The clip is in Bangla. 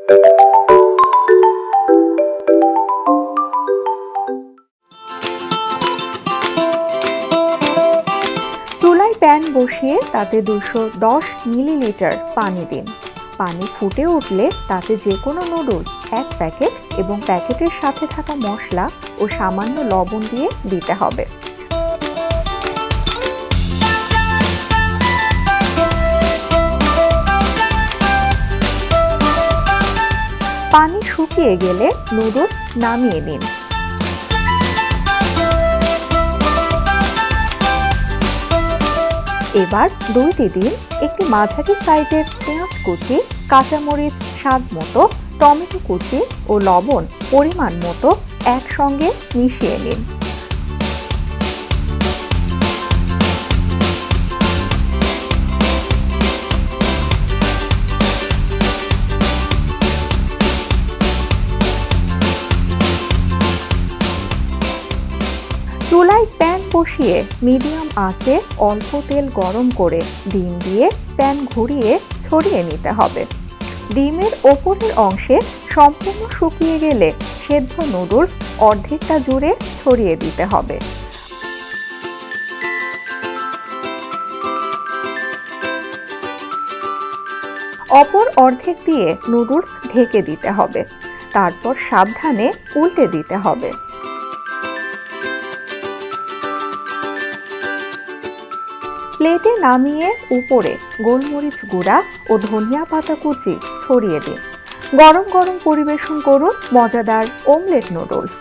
চুলায় প্যান বসিয়ে তাতে 210 মিলিলিটার পানি দিন। পানি ফুটে উঠলে তাতে যে কোনো নুডলস 1 প্যাকেট এবং প্যাকেটের সাথে থাকা মশলা ও সামান্য লবণ দিয়ে দিতে হবে। পানি শুকিয়ে গেলে নুডলস নামিয়ে নিন। এবার 2টি ডিম, একটি মাঝারি সাইজের পেঁয়াজ কুচি, কাঁচামরিচ স্বাদ মতো, টমেটো কুচি ও লবণ পরিমাণ মতো একসঙ্গে মিশিয়ে নিন। চুলায় প্যান বসিয়ে মিডিয়াম আঁচে অল্প তেল গরম করে ডিম দিয়ে প্যান ঘুরিয়ে ছড়িয়ে নিতে হবে। ডিমের ওপরের অংশে সম্পূর্ণ শুকিয়ে গেলে সেদ্ধ নুডলস অর্ধেকটা জুড়ে ছড়িয়ে দিতে হবে। অপর অর্ধেক দিয়ে নুডলস ঢেকে দিতে হবে। তারপর সাবধানে উল্টে দিতে হবে। প্লেটে নামিয়ে উপরে গোলমরিচ গুঁড়া ও ধনিয়া পাতা কুচি ছড়িয়ে দিন। গরম গরম পরিবেশন করুন মজাদার অমলেট নুডলস।